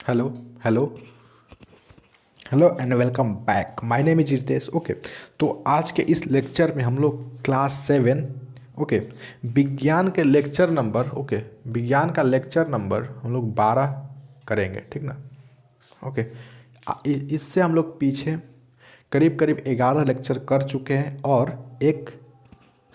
Hello hello hello and welcome back. My name is Ritesh. Okay, तो आज के इस लेक्चर में हम लोग क्लास 7 ओके विज्ञान के लेक्चर नंबर विज्ञान का लेक्चर नंबर हम लोग 12 करेंगे, ठीक ना। ओके, इससे हम लोग पीछे करीब करीब 11 लेक्चर कर चुके हैं और एक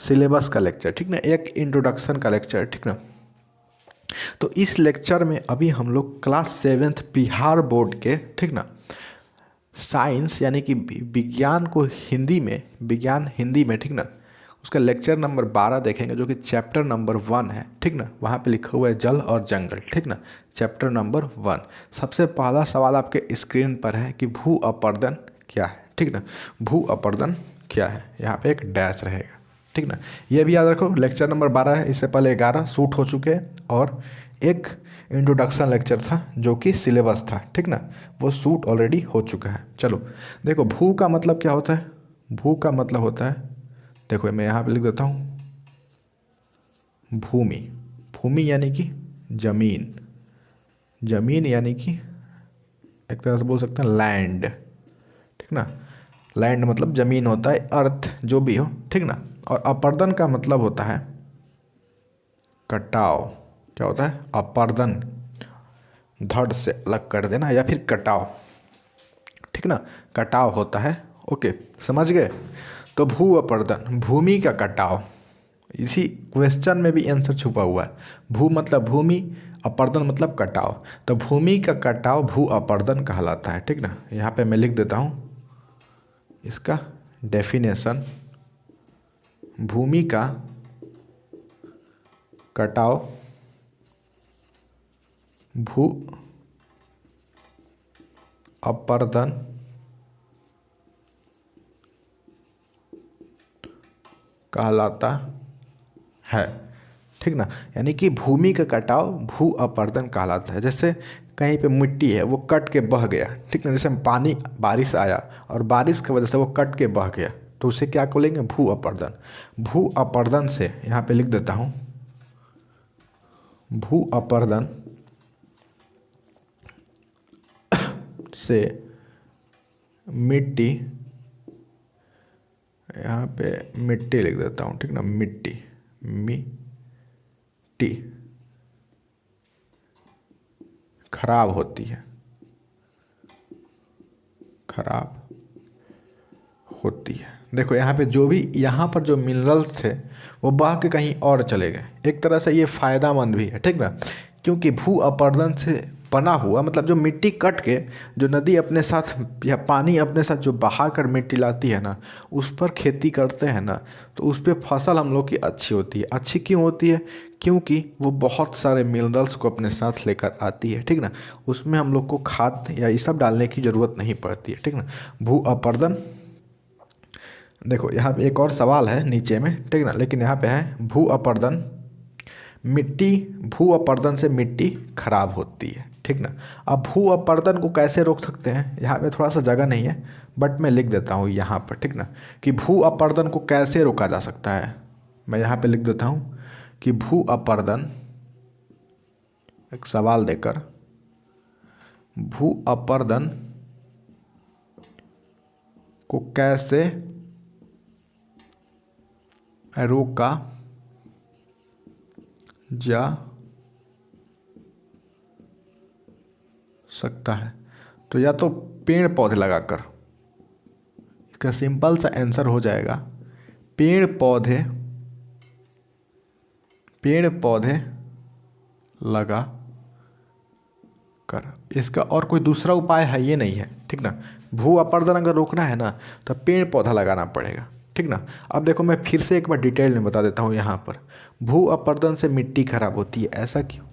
सिलेबस का लेक्चर, ठीक ना, एक इंट्रोडक्शन का लेक्चर, ठीक ना। तो इस लेक्चर में अभी हम लोग क्लास 7th बिहार बोर्ड के, ठीक ना, साइंस यानी कि विज्ञान को हिंदी में, विज्ञान हिंदी में, ठीक ना, उसका लेक्चर नंबर 12 देखेंगे जो कि चैप्टर नंबर 1 है, ठीक ना। वहाँ पे लिखा हुआ है जल और जंगल, ठीक ना, चैप्टर नंबर 1। सबसे पहला सवाल आपके स्क्रीन पर है कि भू अपरदन क्या है, ठीक ना। भू अपरदन क्या है, यहाँ पे एक डैश रहेगा, ठीक ना। ये भी याद रखो, लेक्चर नंबर 12 है, इससे पहले 11 शूट हो चुके हैं और एक इंट्रोडक्शन लेक्चर था जो कि सिलेबस था, ठीक ना, वो शूट ऑलरेडी हो चुका है। चलो देखो, भू का मतलब क्या होता है। भू का मतलब होता है, देखो मैं यहाँ पे लिख देता हूँ, भूमि। भूमि यानी कि जमीन, जमीन यानी कि एक तरह से बोल सकते हैं लैंड, ठीक ना। लैंड मतलब जमीन होता है, अर्थ जो भी हो, ठीक ना। और अपर्दन का मतलब होता है कटाव। क्या होता है? अपर्दन, धड़ से अलग कर देना या फिर कटाव, ठीक ना, कटाव होता है। ओके, समझ गए। तो भू अपर्दन, भूमि का कटाव, इसी क्वेश्चन में भी आंसर छुपा हुआ है। भू मतलब भूमि, अपर्दन मतलब कटाव। तो भूमि का कटाव भू अपर्दन कहलाता है, ठीक ना। यहाँ पे मैं लिख देता हूँ इसका डेफिनेशन। भूमि का कटाव भू अपर्दन कहलाता है, ठीक ना। यानी कि भूमि का कटाव भू अपर्दन कहलाता है। जैसे कहीं पे मिट्टी है, वो कट के बह गया, ठीक ना। जैसे पानी, बारिश आया और बारिश की वजह से वो कट के बह गया, तो उसे क्या बोलेंगे? भू अपर्दन। भू अपर्दन से यहाँ पे लिख देता हूँ, भू अपर्दन से मिट्टी, यहाँ पे मिट्टी लिख देता हूँ, ठीक ना, मिट्टी, मिट्टी खराब होती है, खराब होती है। देखो यहाँ पे जो भी, यहाँ पर जो मिनरल्स थे वो बह के कहीं और चले गए। एक तरह से ये फायदामंद भी है, ठीक ना, क्योंकि भू अपरदन से बना हुआ मतलब जो मिट्टी कट के, जो नदी अपने साथ या पानी अपने साथ जो बहा कर मिट्टी लाती है ना, उस पर खेती करते हैं ना, तो उस पर फसल हम लोग की अच्छी होती है। अच्छी क्यों होती है? क्योंकि वो बहुत सारे मिनरल्स को अपने साथ लेकर आती है, ठीक ना। उसमें हम लोग को खाद या ये सब डालने की ज़रूरत नहीं पड़ती है, ठीक ना। भू अपरदन, देखो यहाँ पे एक और सवाल है नीचे में, ठीक ना, लेकिन यहाँ पे है भू अपरदन, मिट्टी, भू अपरदन से मिट्टी खराब होती है, ठीक ना। अब भू अपरदन को कैसे रोक सकते हैं, यहाँ पे थोड़ा सा जगह नहीं है बट मैं लिख देता हूँ यहाँ पर, ठीक ना, कि भू अपरदन को कैसे रोका जा सकता है। मैं यहाँ पे लिख देता हूँ कि भू अपरदन, एक सवाल देकर, भू अपरदन को कैसे रोका जा सकता है। तो या तो पेड़ पौधे लगाकर, इसका सिंपल सा आंसर हो जाएगा पेड़ पौधे, पेड़ पौधे लगा कर। इसका और कोई दूसरा उपाय है ये नहीं है, ठीक ना। भू अपरदन अगर रोकना है ना तो पेड़ पौधा लगाना पड़ेगा, ठीक ना। अब देखो मैं फिर से एक बार डिटेल में बता देता हूँ। यहाँ पर भू अपरदन से मिट्टी खराब होती है, ऐसा क्यों?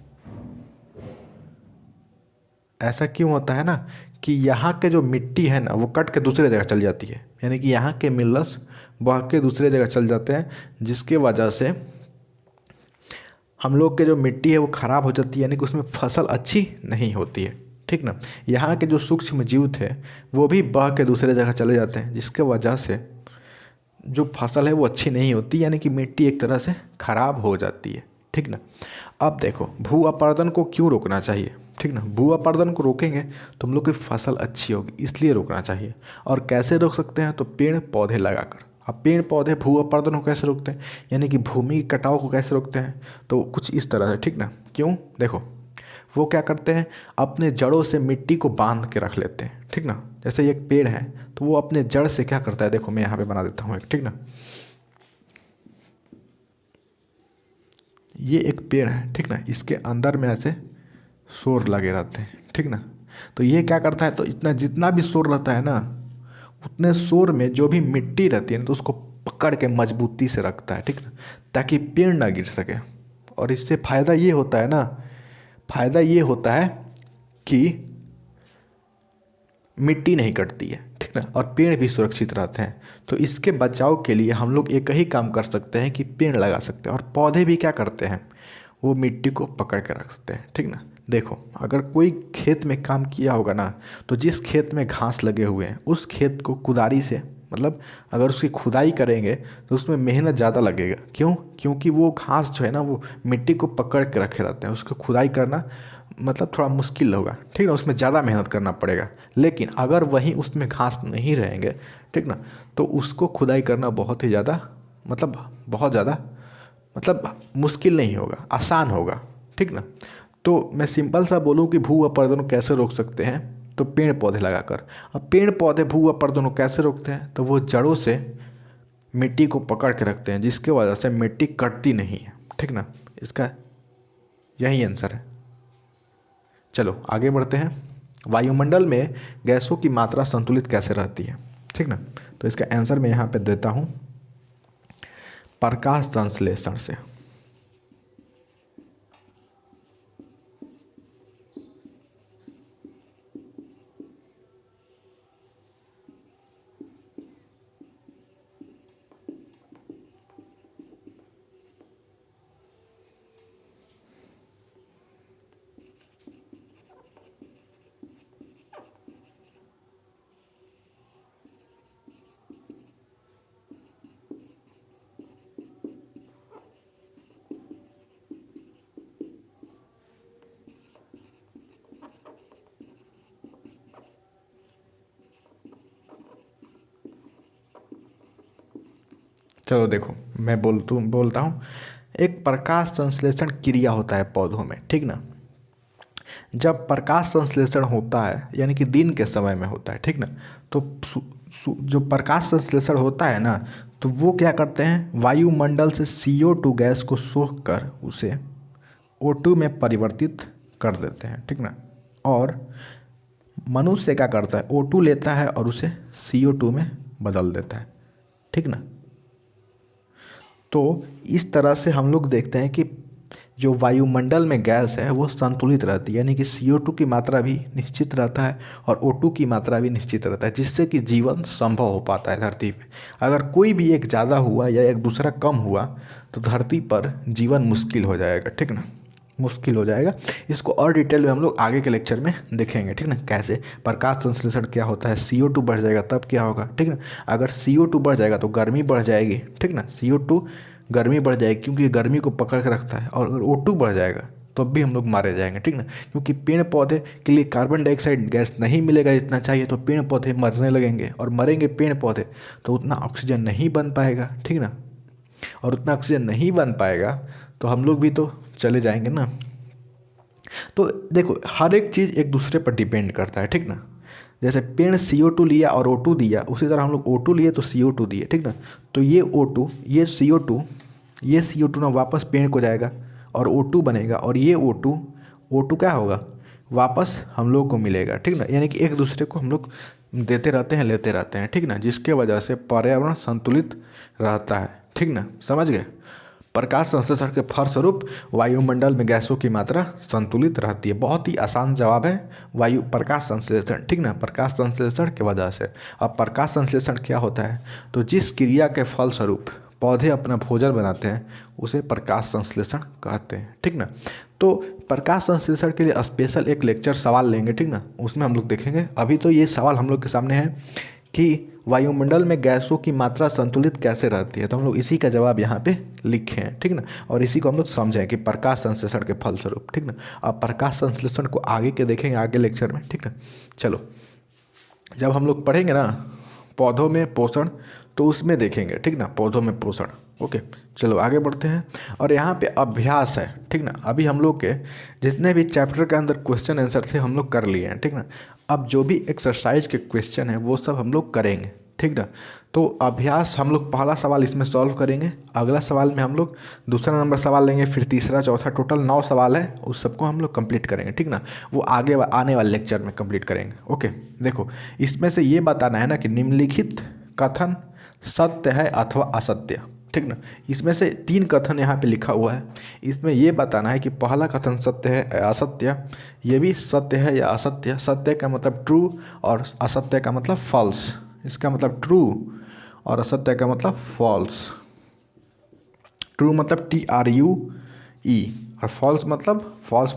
ऐसा क्यों होता है ना कि यहाँ के जो मिट्टी है ना वो कट के दूसरे जगह चल जाती है, यानी कि यहाँ के मिनरल्स बह के दूसरे जगह चल जाते हैं, जिसके वजह से हम लोग के जो मिट्टी है वो ख़राब हो जाती है, यानी कि उसमें फसल अच्छी नहीं होती है, ठीक ना। यहाँ के जो सूक्ष्म जीव थे वो भी बह के दूसरे जगह चले जाते हैं, जिसके वजह से जो फसल है वो अच्छी नहीं होती, यानी कि मिट्टी एक तरह से ख़राब हो जाती है, ठीक ना। अब देखो भू अपरदन को क्यों रोकना चाहिए, ठीक ना। भू अपरदन को रोकेंगे तो हम लोग की फसल अच्छी होगी, इसलिए रोकना चाहिए। और कैसे रोक सकते हैं, तो पेड़ पौधे लगाकर। अब पेड़ पौधे भू अपरदन को कैसे रोकते हैं, यानी कि भूमि के कटाव को कैसे रोकते हैं, तो कुछ इस तरह से, ठीक ना। क्यों, देखो वो क्या करते हैं, अपने जड़ों से मिट्टी को बांध के रख लेते हैं, ठीक ना। जैसे एक पेड़ है तो वो अपने जड़ से क्या करता है, देखो मैं यहाँ पे बना देता हूँ एक, ठीक ना। ये एक पेड़ है, ठीक ना, इसके अंदर में ऐसे शोर लगे रहते हैं, ठीक ना। तो ये क्या करता है, तो इतना जितना भी शोर रहता है ना, उतने शोर में जो भी मिट्टी रहती है ना, तो उसको पकड़ के मजबूती से रखता है, ठीक ना, ताकि पेड़ ना गिर सके। और इससे फायदा ये होता है ना, फायदा ये होता है कि मिट्टी नहीं कटती है, ठीक ना, और पेड़ भी सुरक्षित रहते हैं। तो इसके बचाव के लिए हम लोग एक ही काम कर सकते हैं कि पेड़ लगा सकते हैं। और पौधे भी क्या करते हैं, वो मिट्टी को पकड़ के रख सकते हैं, ठीक ना। देखो अगर कोई खेत में काम किया होगा ना, तो जिस खेत में घास लगे हुए हैं उस खेत को कुदारी से, मतलब अगर उसकी खुदाई करेंगे तो उसमें मेहनत ज़्यादा लगेगा। क्यों, क्योंकि वो घास जो है ना वो मिट्टी को पकड़ के रखे रहते हैं, उसको खुदाई करना मतलब थोड़ा मुश्किल होगा, ठीक ना, उसमें ज़्यादा मेहनत करना पड़ेगा। लेकिन अगर वहीं उसमें घास नहीं रहेंगे, ठीक ना, तो उसको खुदाई करना बहुत ही ज़्यादा, मतलब बहुत ज़्यादा, मतलब मुश्किल नहीं होगा, आसान होगा, ठीक ना। तो मैं सिंपल सा बोलूँ कि भू अपरदन को कैसे रोक सकते हैं, तो पेड़ पौधे लगाकर। अब पेड़ पौधे भू अपरदन को कैसे रोकते हैं, तो वो जड़ों से मिट्टी को पकड़ के रखते हैं, जिसके वजह से मिट्टी कटती नहीं है, ठीक ना। इसका यही आंसर है। चलो आगे बढ़ते हैं। वायुमंडल में गैसों की मात्रा संतुलित कैसे रहती है, ठीक ना। तो इसका आंसर मैं यहाँ पे देता हूँ, प्रकाश संश्लेषण से। चलो देखो मैं बोलता हूँ, एक प्रकाश संश्लेषण क्रिया होता है पौधों में, ठीक ना। जब प्रकाश संश्लेषण होता है यानी कि दिन के समय में होता है, ठीक ना, तो जो प्रकाश संश्लेषण होता है ना, तो वो क्या करते हैं, वायुमंडल से CO2 गैस को सोख कर उसे O2 में परिवर्तित कर देते हैं, ठीक ना। और मनुष्य क्या करता है, O2 लेता है और उसे CO2 में बदल देता है, ठीक ना। तो इस तरह से हम लोग देखते हैं कि जो वायुमंडल में गैस है वो संतुलित रहती है, यानी कि CO2 की मात्रा भी निश्चित रहता है और O2 की मात्रा भी निश्चित रहता है, जिससे कि जीवन संभव हो पाता है धरती पे। अगर कोई भी एक ज़्यादा हुआ या एक दूसरा कम हुआ तो धरती पर जीवन मुश्किल हो जाएगा, ठीक ना, मुश्किल हो जाएगा। इसको और डिटेल में हम लोग आगे के लेक्चर में देखेंगे, ठीक ना, कैसे प्रकाश संश्लेषण क्या होता है, CO2 बढ़ जाएगा तब क्या होगा, ठीक ना। अगर CO2 बढ़ जाएगा तो गर्मी बढ़ जाएगी, ठीक ना, CO2 गर्मी बढ़ जाएगी क्योंकि गर्मी को पकड़ के रखता है। और अगर O2 बढ़ जाएगा तो भी हम लोग मारे जाएंगे, ठीक ना, क्योंकि पेड़ पौधे के लिए कार्बन डाइऑक्साइड गैस नहीं मिलेगा जितना चाहिए, तो पेड़ पौधे मरने लगेंगे। और मरेंगे पेड़ पौधे तो उतना ऑक्सीजन नहीं बन पाएगा, ठीक ना, और उतना ऑक्सीजन नहीं बन पाएगा तो हम लोग भी तो चले जाएंगे ना। तो देखो हर एक चीज़ एक दूसरे पर डिपेंड करता है, ठीक ना। जैसे पेड़ CO2 लिया और O2 दिया, उसी तरह हम लोग O2 लिए तो CO2 दिए, ठीक ना। तो ये O2 ये CO2 ना वापस पेड़ को जाएगा और O2 बनेगा, और ये O2 क्या होगा, वापस हम लोग को मिलेगा, ठीक ना। यानी कि एक दूसरे को हम लोग देते रहते हैं, लेते रहते हैं, ठीक ना, जिसके वजह से पर्यावरण संतुलित रहता है, ठीक ना, समझ गए। प्रकाश संश्लेषण के फलस्वरूप वायुमंडल में गैसों की मात्रा संतुलित रहती है। बहुत ही आसान जवाब है, वायु प्रकाश संश्लेषण, ठीक ना, प्रकाश संश्लेषण की वजह से। अब प्रकाश संश्लेषण क्या होता है, तो जिस क्रिया के फलस्वरूप पौधे अपना भोजन बनाते हैं उसे प्रकाश संश्लेषण कहते हैं, ठीक ना। तो प्रकाश संश्लेषण के लिए स्पेशल एक लेक्चर सवाल लेंगे, ठीक ना, उसमें हम लोग देखेंगे। अभी तो ये सवाल हम लोग के सामने है कि वायुमंडल में गैसों की मात्रा संतुलित कैसे रहती है? तो हम लोग इसी का जवाब यहाँ पे लिखे हैं, ठीक ना। और इसी को हम लोग समझें कि प्रकाश संश्लेषण के फलस्वरूप, ठीक ना। अब प्रकाश संश्लेषण को आगे के देखेंगे आगे लेक्चर में, ठीक ना। चलो, जब हम लोग पढ़ेंगे ना पौधों में पोषण, तो उसमें देखेंगे, ठीक ना, पौधों में पोषण। ओके, चलो आगे बढ़ते हैं। और यहाँ पे अभ्यास है, ठीक ना। अभी हम लोग के जितने भी चैप्टर के अंदर क्वेश्चन आंसर थे हम लोग कर लिए हैं, ठीक ना। अब जो भी एक्सरसाइज के क्वेश्चन है वो सब हम लोग करेंगे, ठीक ना। तो अभ्यास हम लोग पहला सवाल इसमें सॉल्व करेंगे, अगला सवाल में हम लोग दूसरा नंबर सवाल लेंगे, फिर तीसरा चौथा, टोटल 9 सवाल है, उस सबको हम लोग कंप्लीट करेंगे, ठीक ना। वो आगे आने वाले लेक्चर में कंप्लीट करेंगे। ओके, देखो इसमें से ये बताना है ना कि निम्नलिखित कथन सत्य है अथवा असत्य, ठीक ना। इसमें से 3 कथन यहाँ पे लिखा हुआ है, इसमें ये बताना है कि पहला कथन सत्य है या असत्य, ये भी सत्य है या असत्य। सत्य का मतलब ट्रू और असत्य का मतलब फॉल्स। इसका मतलब ट्रू और असत्य का मतलब फॉल्स। ट्रू मतलब TRUE और फॉल्स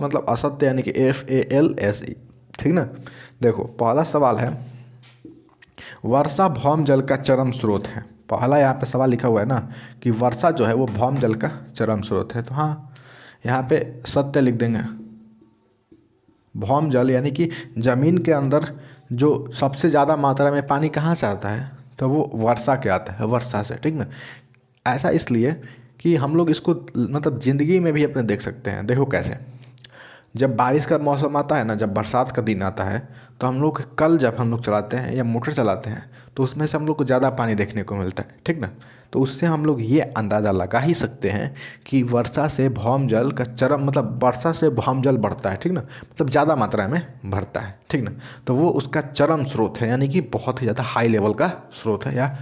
मतलब असत्य यानी कि FALSE, ठीक ना। देखो पहला सवाल है, वर्षा भौम जल का चरम स्रोत है। पहला यहाँ पे सवाल लिखा हुआ है ना कि वर्षा जो है वो भौम जल का चरम स्रोत है, तो हाँ यहाँ पे सत्य लिख देंगे। भौम जल यानी कि ज़मीन के अंदर जो सबसे ज़्यादा मात्रा में पानी कहाँ से आता है, तो वो वर्षा के आता है, वर्षा से, ठीक ना। ऐसा इसलिए कि हम लोग इसको मतलब ज़िंदगी में भी अपने देख सकते हैं। देखो कैसे, जब बारिश का मौसम आता है ना, जब बरसात का दिन आता है, तो हम लोग कल जब हम लोग चलाते हैं या मोटर चलाते हैं तो उसमें से हम लोग को ज़्यादा पानी देखने को मिलता है, ठीक ना। तो उससे हम लोग ये अंदाज़ा लगा ही सकते हैं कि वर्षा से भौम जल का चरम मतलब वर्षा से भौम जल बढ़ता है, ठीक ना, मतलब ज़्यादा मात्रा में बढ़ता है, ठीक ना। तो वो उसका चरम स्रोत है, यानी कि बहुत ही ज़्यादा हाई लेवल का स्रोत है, या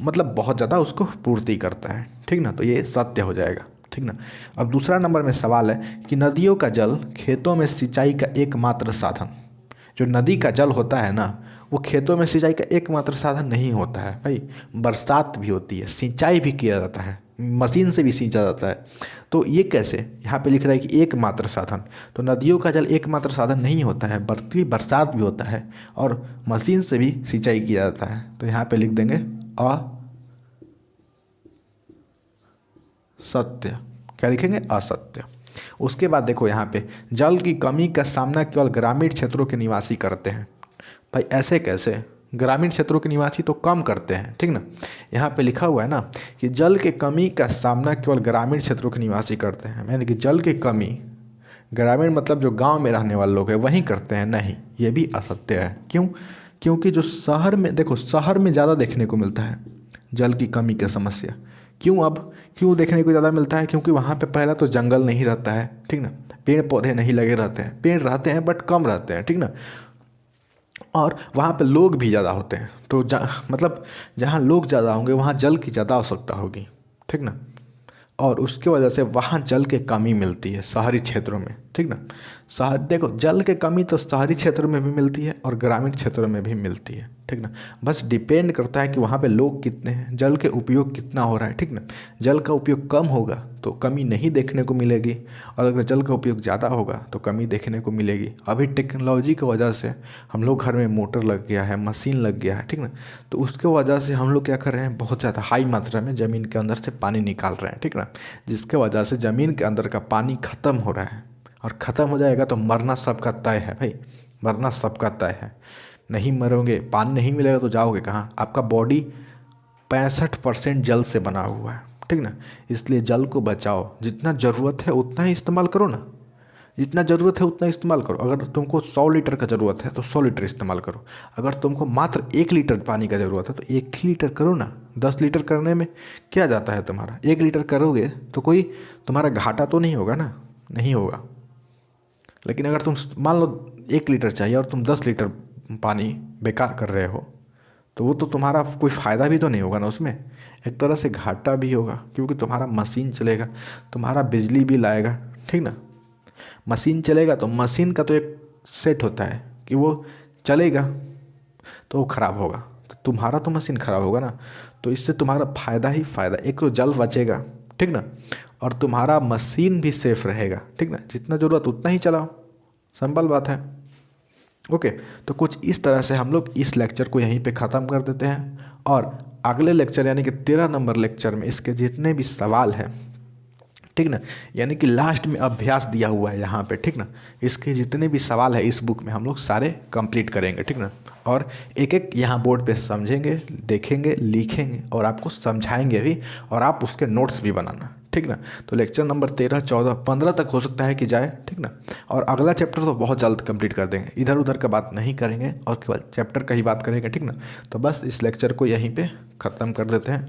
मतलब बहुत ज़्यादा उसको पूर्ति करता है, ठीक ना। तो ये सत्य हो जाएगा, ठीक ना। अब दूसरा नंबर में सवाल है कि नदियों का जल खेतों में सिंचाई का एकमात्र साधन। जो नदी का जल होता है ना वो खेतों में सिंचाई का एकमात्र साधन नहीं होता है भाई। बरसात भी होती है, सिंचाई भी किया जाता है, मशीन से भी सींचा जाता है। तो ये कैसे यहाँ पे लिख रहा है कि एकमात्र साधन, तो नदियों का जल एकमात्र साधन नहीं होता है, बल्कि बरसात भी होता है और मशीन से भी सिंचाई किया जाता है। तो यहाँ पे लिख देंगे असत्य। क्या लिखेंगे? असत्य। उसके बाद देखो यहाँ पे जल की कमी का सामना केवल ग्रामीण क्षेत्रों के निवासी करते हैं। भाई ऐसे कैसे? ग्रामीण क्षेत्रों के निवासी तो कम करते हैं, ठीक ना। यहाँ पे लिखा हुआ है ना कि जल के कमी का सामना केवल ग्रामीण क्षेत्रों के निवासी करते हैं, यानी कि जल की कमी ग्रामीण मतलब जो गांव में रहने वाले लोग हैं वहीं करते हैं। नहीं, ये भी असत्य है। क्यों? क्योंकि जो शहर में देखो, शहर में ज़्यादा देखने को मिलता है जल की कमी की समस्या। क्यों? अब क्यों देखने को ज़्यादा मिलता है? क्योंकि वहाँ पे पहला तो जंगल नहीं रहता है, ठीक ना, पेड़ पौधे नहीं लगे रहते हैं, पेड़ रहते हैं बट कम रहते हैं, ठीक ना। और वहाँ पे लोग भी ज़्यादा होते हैं, तो मतलब जहाँ लोग ज़्यादा होंगे वहाँ जल की ज़्यादा आवश्यकता होगी, ठीक ना। और उसके वजह से वहाँ जल की कमी मिलती है शहरी क्षेत्रों में, ठीक ना। शहर देखो जल की कमी तो शहरी क्षेत्रों में भी मिलती है और ग्रामीण क्षेत्रों में भी मिलती है, ठीक ना। बस डिपेंड करता है कि वहाँ पे लोग कितने हैं, जल के उपयोग कितना हो रहा है, ठीक ना। जल का उपयोग कम होगा तो कमी नहीं देखने को मिलेगी, और अगर जल का उपयोग ज़्यादा होगा तो कमी देखने को मिलेगी। अभी टेक्नोलॉजी की वजह से हम लोग घर में मोटर लग गया है, मशीन लग गया है, ठीक ना। तो उसके वजह से हम लोग क्या कर रहे हैं, बहुत ज़्यादा हाई मात्रा में ज़मीन के अंदर से पानी निकाल रहे हैं, ठीक ना। जिसके वजह से ज़मीन के अंदर का पानी ख़त्म हो रहा है, और ख़त्म हो जाएगा तो मरना सबका तय है भाई, मरना सबका तय है। नहीं मरोगे, पानी नहीं मिलेगा तो जाओगे कहाँ? आपका बॉडी 65% जल से बना हुआ है, ठीक ना। इसलिए जल को बचाओ, जितना ज़रूरत है उतना ही इस्तेमाल करो ना, जितना ज़रूरत है उतना इस्तेमाल करो। अगर तुमको 100 लीटर का ज़रूरत है तो 100 लीटर इस्तेमाल करो। अगर तुमको मात्र 1 लीटर पानी का ज़रूरत है तो 1 ही लीटर करो ना। 10 लीटर करने में क्या जाता है तुम्हारा? 1 लीटर करोगे तो कोई तुम्हारा घाटा तो नहीं होगा ना, नहीं होगा। लेकिन अगर तुम मान लो 1 लीटर चाहिए और तुम 10 लीटर पानी बेकार कर रहे हो, तो वो तो तुम्हारा कोई फ़ायदा भी तो नहीं होगा ना उसमें, एक तरह से घाटा भी होगा, क्योंकि तुम्हारा मशीन चलेगा, तुम्हारा बिजली बिल आएगा, ठीक ना। मशीन चलेगा तो मशीन का तो एक सेट होता है कि वो चलेगा तो वो ख़राब होगा, तो तुम्हारा तो मशीन ख़राब होगा ना। तो इससे तुम्हारा फ़ायदा ही फ़ायदा, एक तो जल बचेगा, ठीक ना, और तुम्हारा मशीन भी सेफ रहेगा, ठीक ना। जितना ज़रूरत उतना ही चलाओ, सिंपल बात है। ओके, तो कुछ इस तरह से हम लोग इस लेक्चर को यहीं पे ख़त्म कर देते हैं और अगले लेक्चर यानी कि 13 नंबर लेक्चर में इसके जितने भी सवाल हैं, ठीक ना, यानी कि लास्ट में अभ्यास दिया हुआ है यहाँ पे, ठीक ना, इसके जितने भी सवाल है इस बुक में हम लोग सारे कंप्लीट करेंगे, ठीक ना, और एक एक यहाँ बोर्ड पे समझेंगे, देखेंगे, लिखेंगे और आपको समझाएंगे भी और आप उसके नोट्स भी बनाना, ठीक ना। तो लेक्चर नंबर 13, 14, 15 तक हो सकता है कि जाए, ठीक ना, और अगला चैप्टर तो बहुत जल्द कंप्लीट कर देंगे, इधर उधर का बात नहीं करेंगे और केवल चैप्टर का ही बात करेंगे, ठीक ना। तो बस इस लेक्चर को यहीं पे ख़त्म कर देते हैं।